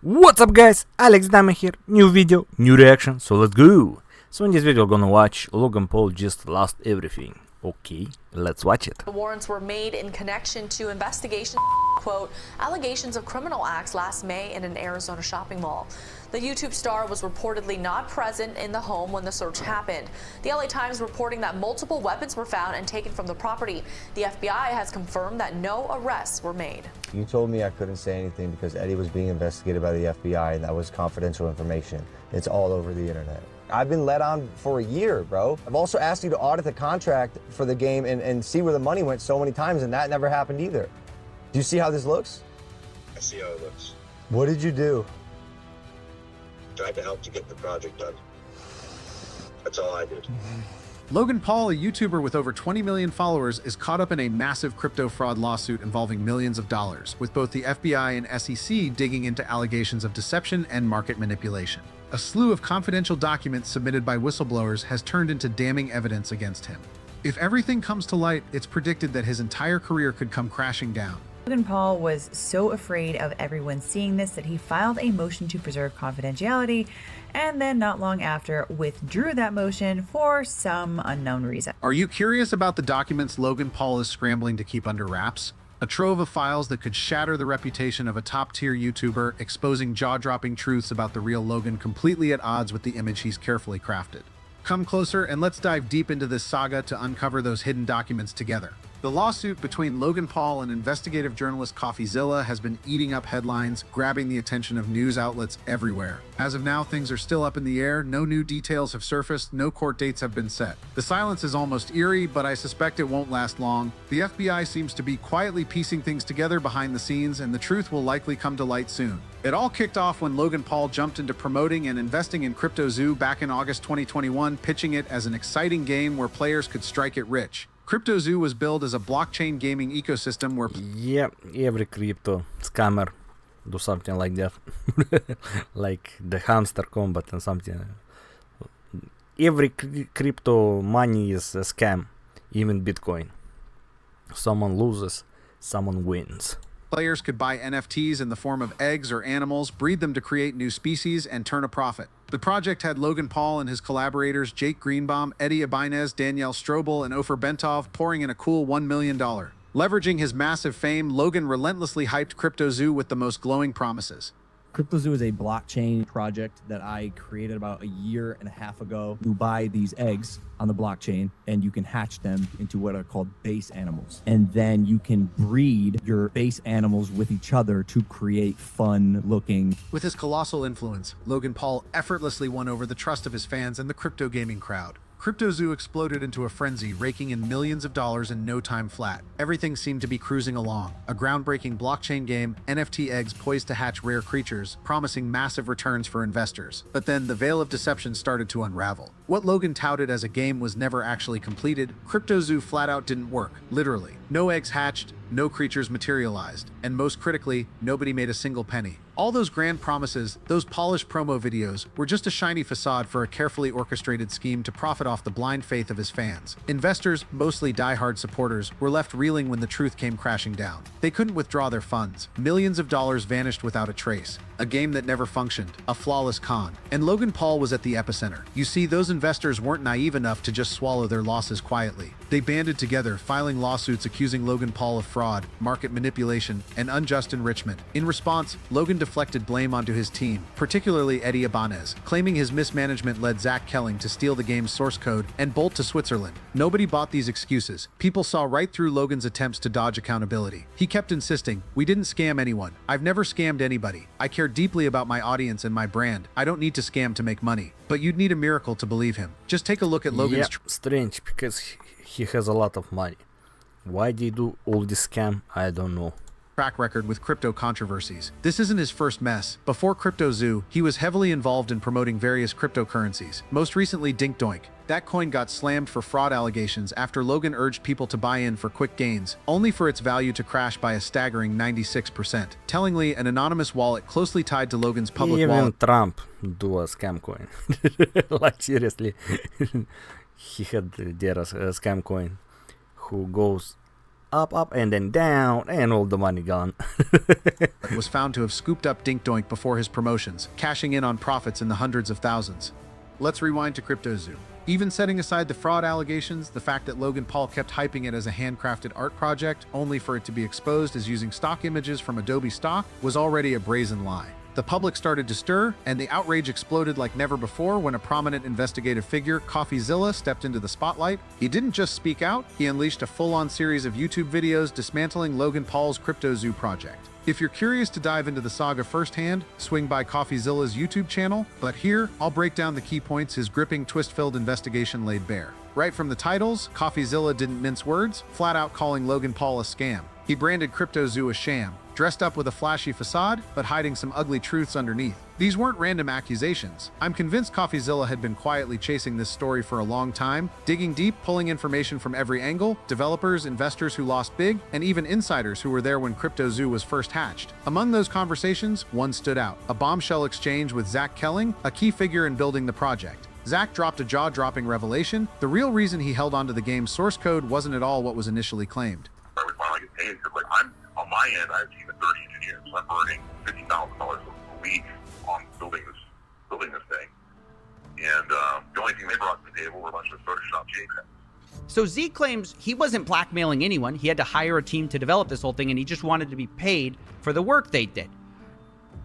What's up guys, Alex Diamond here, new video, new reaction, so let's go! So in this video we're gonna watch Logan Paul just lost everything. Okay, let's watch it. The warrants were made in connection to investigation, quote, allegations of criminal acts last May in an Arizona shopping mall. The YouTube star was reportedly not present in the home when the search happened. The LA Times reporting that multiple weapons were found and taken from the property. The FBI has confirmed that no arrests were made. You told me I couldn't say anything because Eddie was being investigated by the FBI and that was confidential information. It's all over the internet. I've been let on for a year, bro. I've also asked you to audit the contract for the game and see where the money went so many times, and that never happened either. Do you see how this looks? I see how it looks. What did you do? Tried to help to get the project done. That's all I did. Logan Paul, a YouTuber with over 20 million followers, is caught up in a massive crypto fraud lawsuit involving millions of dollars, with both the FBI and SEC digging into allegations of deception and market manipulation. A slew of confidential documents submitted by whistleblowers has turned into damning evidence against him. If everything comes to light, it's predicted that his entire career could come crashing down. Logan Paul was so afraid of everyone seeing this that he filed a motion to preserve confidentiality and then not long after withdrew that motion for some unknown reason. Are you curious about the documents Logan Paul is scrambling to keep under wraps? A trove of files that could shatter the reputation of a top-tier YouTuber, exposing jaw-dropping truths about the real Logan completely at odds with the image he's carefully crafted. Come closer and let's dive deep into this saga to uncover those hidden documents together. The lawsuit between Logan Paul and investigative journalist CoffeeZilla has been eating up headlines, grabbing the attention of news outlets everywhere. As of now, things are still up in the air, no new details have surfaced, no court dates have been set. The silence is almost eerie, but I suspect it won't last long. The FBI seems to be quietly piecing things together behind the scenes, and the truth will likely come to light soon. It all kicked off when Logan Paul jumped into promoting and investing in CryptoZoo back in August 2021, pitching it as an exciting game where players could strike it rich. CryptoZoo was billed as a blockchain gaming ecosystem where Every crypto scammer do something like that. Like the hamster combat and something. Every crypto money is a scam, even Bitcoin. Someone loses, someone wins. players could buy NFTs in the form of eggs or animals, breed them to create new species, and turn a profit. The project had Logan Paul and his collaborators Jake Greenbaum, Eddie Ibanez, Danielle Strobel, and Ofer Bentov pouring in a cool $1 million. Leveraging his massive fame, Logan relentlessly hyped CryptoZoo with the most glowing promises. CryptoZoo is a blockchain project that I created about a year and a half ago. You buy these eggs on the blockchain and you can hatch them into what are called base animals. And then you can breed your base animals with each other to create fun looking. With his colossal influence, Logan Paul effortlessly won over the trust of his fans and the crypto gaming crowd. CryptoZoo exploded into a frenzy, raking in millions of dollars in no time flat. Everything seemed to be cruising along. A groundbreaking blockchain game, NFT eggs poised to hatch rare creatures, promising massive returns for investors. But then the veil of deception started to unravel. What Logan touted as a game was never actually completed. CryptoZoo flat out didn't work, literally. No eggs hatched, no creatures materialized, and most critically, nobody made a single penny. All those grand promises, those polished promo videos, were just a shiny facade for a carefully orchestrated scheme to profit off the blind faith of his fans. Investors, mostly die-hard supporters, were left reeling when the truth came crashing down. They couldn't withdraw their funds. Millions of dollars vanished without a trace. A game that never functioned, a flawless con. And Logan Paul was at the epicenter. You see, those investors weren't naive enough to just swallow their losses quietly. They banded together, filing lawsuits accusing Logan Paul of fraud, market manipulation, and unjust enrichment. In response, Logan deflected blame onto his team, particularly Eddie Ibanez, claiming his mismanagement led Zach Kelling to steal the game's source code and bolt to Switzerland. Nobody bought these excuses. People saw right through Logan's attempts to dodge accountability. He kept insisting, "We didn't scam anyone. I've never scammed anybody. I care deeply about my audience and my brand. I don't need to scam to make money." But you'd need a miracle to believe him. Just take a look at Logan's strange, because he has a lot of money. Why they do all this scam, I don't know. Track record with crypto controversies. This isn't his first mess. Before CryptoZoo, he was heavily involved in promoting various cryptocurrencies, most recently Dink Doink. That coin got slammed for fraud allegations after Logan urged people to buy in for quick gains, only for its value to crash by a staggering 96%. Tellingly, an anonymous wallet closely tied to Logan's public Even wallet. Trump do a scam coin. Like seriously. He had there a scam coin who goes up, and then down, and all the money gone. Was found to have scooped up Dink Doink before his promotions, cashing in on profits in the hundreds of thousands. Let's rewind to CryptoZoo. Even setting aside the fraud allegations, the fact that Logan Paul kept hyping it as a handcrafted art project, only for it to be exposed as using stock images from Adobe stock, was already a brazen lie. The public started to stir, and the outrage exploded like never before when a prominent investigative figure, CoffeeZilla, stepped into the spotlight. He didn't just speak out, he unleashed a full-on series of YouTube videos dismantling Logan Paul's CryptoZoo project. If you're curious to dive into the saga firsthand, swing by CoffeeZilla's YouTube channel, but here, I'll break down the key points his gripping, twist-filled investigation laid bare. Right from the titles, CoffeeZilla didn't mince words, flat out calling Logan Paul a scam. He branded CryptoZoo a sham, dressed up with a flashy facade, but hiding some ugly truths underneath. These weren't random accusations. I'm convinced CoffeeZilla had been quietly chasing this story for a long time, digging deep, pulling information from every angle, developers, investors who lost big, and even insiders who were there when CryptoZoo was first hatched. Among those conversations, one stood out, a bombshell exchange with Zach Kelling, a key figure in building the project. Zach dropped a jaw-dropping revelation. The real reason he held onto the game's source code wasn't at all what was initially claimed. I would finally get paid because, I'm on my end, I have a team of 30 engineers. So I'm earning $50,000 a week on building this thing. And the only thing they brought to the table were a bunch of Photoshop JPEGs. So Z claims he wasn't blackmailing anyone. He had to hire a team to develop this whole thing, and he just wanted to be paid for the work they did.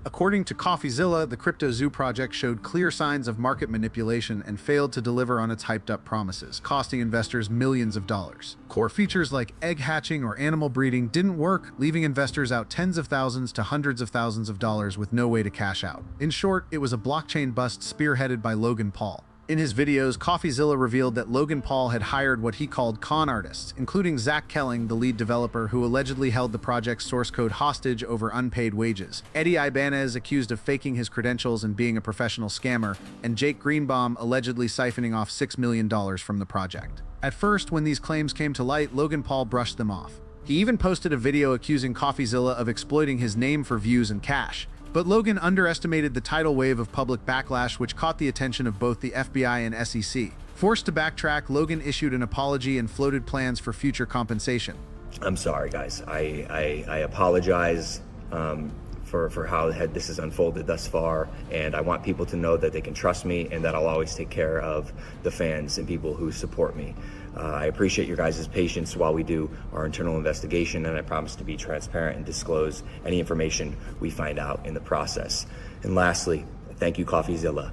According to CoffeeZilla, the CryptoZoo project showed clear signs of market manipulation and failed to deliver on its hyped-up promises, costing investors millions of dollars. Core features like egg hatching or animal breeding didn't work, leaving investors out tens of thousands to hundreds of thousands of dollars with no way to cash out. In short, it was a blockchain bust spearheaded by Logan Paul. In his videos, CoffeeZilla revealed that Logan Paul had hired what he called con artists, including Zach Kelling, the lead developer who allegedly held the project's source code hostage over unpaid wages, Eddie Ibanez accused of faking his credentials and being a professional scammer, and Jake Greenbaum allegedly siphoning off $6 million from the project. At first, when these claims came to light, Logan Paul brushed them off. He even posted a video accusing CoffeeZilla of exploiting his name for views and cash. But Logan underestimated the tidal wave of public backlash which caught the attention of both the FBI and SEC. Forced to backtrack, Logan issued an apology and floated plans for future compensation. I'm sorry, guys. I apologize for how this has unfolded thus far, and I want people to know that they can trust me and that I'll always take care of the fans and people who support me. I appreciate your guys' patience while we do our internal investigation, and I promise to be transparent and disclose any information we find out in the process. And lastly, thank you, CoffeeZilla.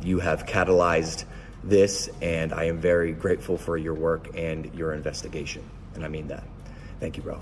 You have catalyzed this, and I am very grateful for your work and your investigation, and I mean that. Thank you, bro.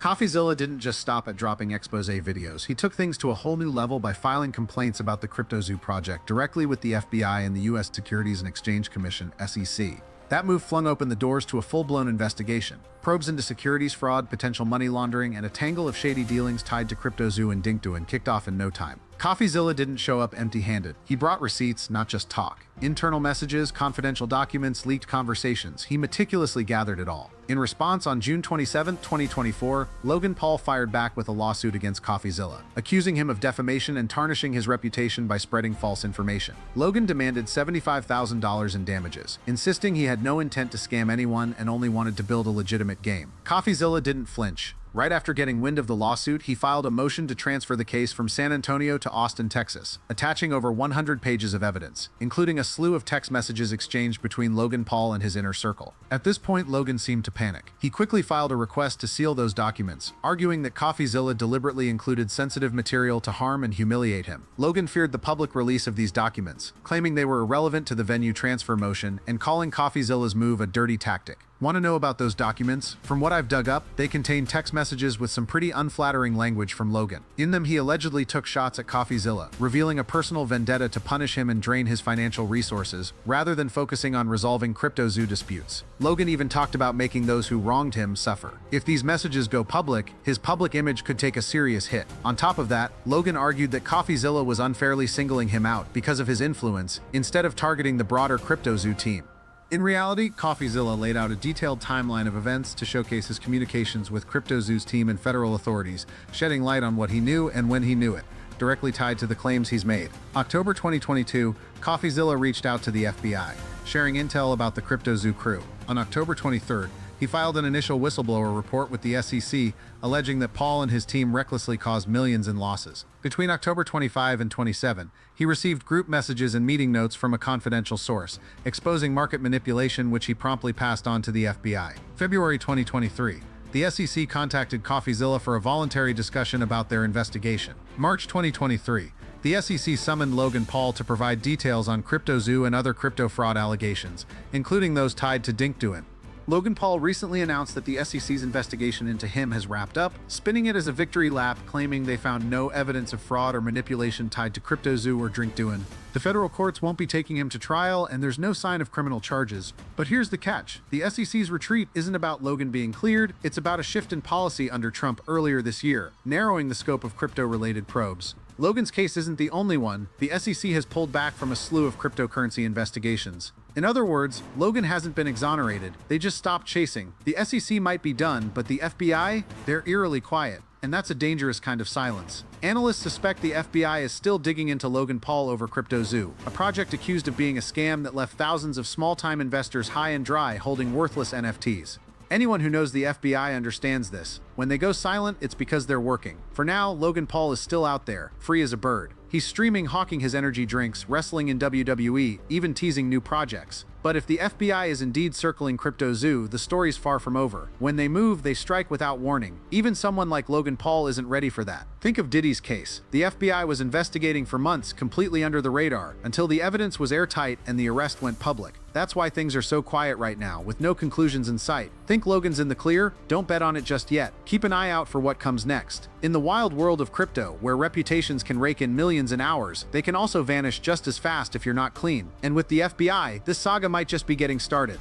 CoffeeZilla didn't just stop at dropping expose videos. He took things to a whole new level by filing complaints about the CryptoZoo project directly with the FBI and the U.S. Securities and Exchange Commission, SEC. That move flung open the doors to a full-blown investigation. Probes into securities fraud, potential money laundering, and a tangle of shady dealings tied to CryptoZoo and Dinkdoin kicked off in no time. CoffeeZilla didn't show up empty-handed. He brought receipts, not just talk. Internal messages, confidential documents, leaked conversations. He meticulously gathered it all. In response, on June 27, 2024, Logan Paul fired back with a lawsuit against CoffeeZilla, accusing him of defamation and tarnishing his reputation by spreading false information. Logan demanded $75,000 in damages, insisting he had no intent to scam anyone and only wanted to build a legitimate game. CoffeeZilla didn't flinch. Right after getting wind of the lawsuit, he filed a motion to transfer the case from San Antonio to Austin, Texas, attaching over 100 pages of evidence, including a slew of text messages exchanged between Logan Paul and his inner circle. At this point, Logan seemed to panic. He quickly filed a request to seal those documents, arguing that CoffeeZilla deliberately included sensitive material to harm and humiliate him. Logan feared the public release of these documents, claiming they were irrelevant to the venue transfer motion and calling CoffeeZilla's move a dirty tactic. Want to know about those documents? From what I've dug up, they contain text messages with some pretty unflattering language from Logan. In them, he allegedly took shots at CoffeeZilla, revealing a personal vendetta to punish him and drain his financial resources, rather than focusing on resolving CryptoZoo disputes. Logan even talked about making those who wronged him suffer. If these messages go public, his public image could take a serious hit. On top of that, Logan argued that CoffeeZilla was unfairly singling him out because of his influence, instead of targeting the broader CryptoZoo team. In reality, CoffeeZilla laid out a detailed timeline of events to showcase his communications with CryptoZoo's team and federal authorities, shedding light on what he knew and when he knew it, directly tied to the claims he's made. October 2022, CoffeeZilla reached out to the FBI, sharing intel about the CryptoZoo crew. On October 23rd, He filed an initial whistleblower report with the SEC, alleging that Paul and his team recklessly caused millions in losses. Between October 25 and 27, he received group messages and meeting notes from a confidential source, exposing market manipulation, which he promptly passed on to the FBI. February 2023. The SEC contacted CoffeeZilla for a voluntary discussion about their investigation. March 2023. The SEC summoned Logan Paul to provide details on CryptoZoo and other crypto fraud allegations, including those tied to Dinkduin. Logan Paul recently announced that the SEC's investigation into him has wrapped up, spinning it as a victory lap, claiming they found no evidence of fraud or manipulation tied to CryptoZoo or Dinkduin. The federal courts won't be taking him to trial, and there's no sign of criminal charges. But here's the catch. The SEC's retreat isn't about Logan being cleared, it's about a shift in policy under Trump earlier this year, narrowing the scope of crypto-related probes. Logan's case isn't the only one. The SEC has pulled back from a slew of cryptocurrency investigations. In other words, Logan hasn't been exonerated. They just stopped chasing. The SEC might be done, but the FBI, they're eerily quiet. And that's a dangerous kind of silence. Analysts suspect the FBI is still digging into Logan Paul over CryptoZoo, a project accused of being a scam that left thousands of small-time investors high and dry holding worthless NFTs. Anyone who knows the FBI understands this. When they go silent, it's because they're working. For now, Logan Paul is still out there, free as a bird. He's streaming, hawking his energy drinks, wrestling in WWE, even teasing new projects. But if the FBI is indeed circling CryptoZoo, the story's far from over. When they move, they strike without warning. Even someone like Logan Paul isn't ready for that. Think of Diddy's case. The FBI was investigating for months, completely under the radar, until the evidence was airtight and the arrest went public. That's why things are so quiet right now, with no conclusions in sight. Think Logan's in the clear? Don't bet on it just yet. Keep an eye out for what comes next. In the wild world of crypto, where reputations can rake in millions in hours, they can also vanish just as fast if you're not clean. And with the FBI, this saga might just be getting started.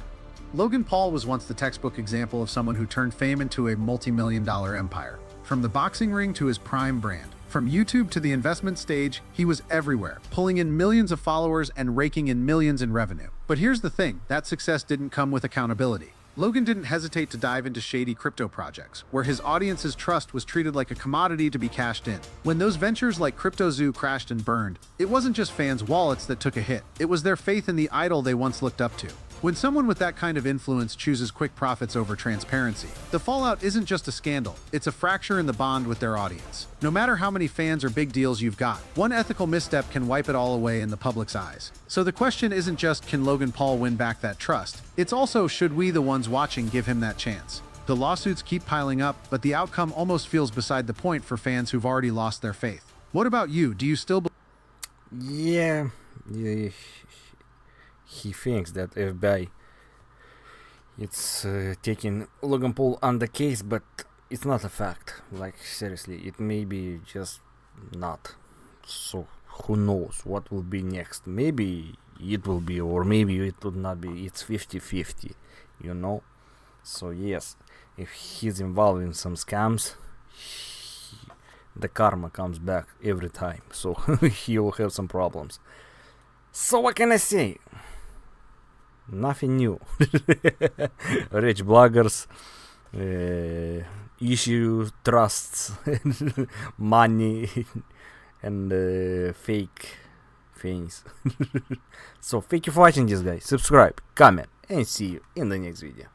Logan Paul was once the textbook example of someone who turned fame into a multi-million-dollar empire. From the boxing ring to his prime brand. From YouTube to the investment stage, he was everywhere, pulling in millions of followers and raking in millions in revenue. But here's the thing, that success didn't come with accountability. Logan didn't hesitate to dive into shady crypto projects, where his audience's trust was treated like a commodity to be cashed in. When those ventures like CryptoZoo crashed and burned, it wasn't just fans' wallets that took a hit, it was their faith in the idol they once looked up to. When someone with that kind of influence chooses quick profits over transparency, the fallout isn't just a scandal, it's a fracture in the bond with their audience. No matter how many fans or big deals you've got, one ethical misstep can wipe it all away in the public's eyes. So the question isn't just, can Logan Paul win back that trust? It's also, should we, the ones watching, give him that chance? The lawsuits keep piling up, but the outcome almost feels beside the point for fans who've already lost their faith. What about you? Do you still Yeah, he thinks that FBI it's taking Logan Paul on the case, but it's not a fact. Like, seriously, it may be just not. So who knows what will be next? Maybe it will be, or maybe it would not be. It's 50-50, you know. So yes, if he's involved in some scams, the karma comes back every time. So he will have some problems. So what can I say? Nothing new. Rich bloggers, issue trusts, money, and fake things. So thank you for watching this, guys. Subscribe, comment, and see you in the next video.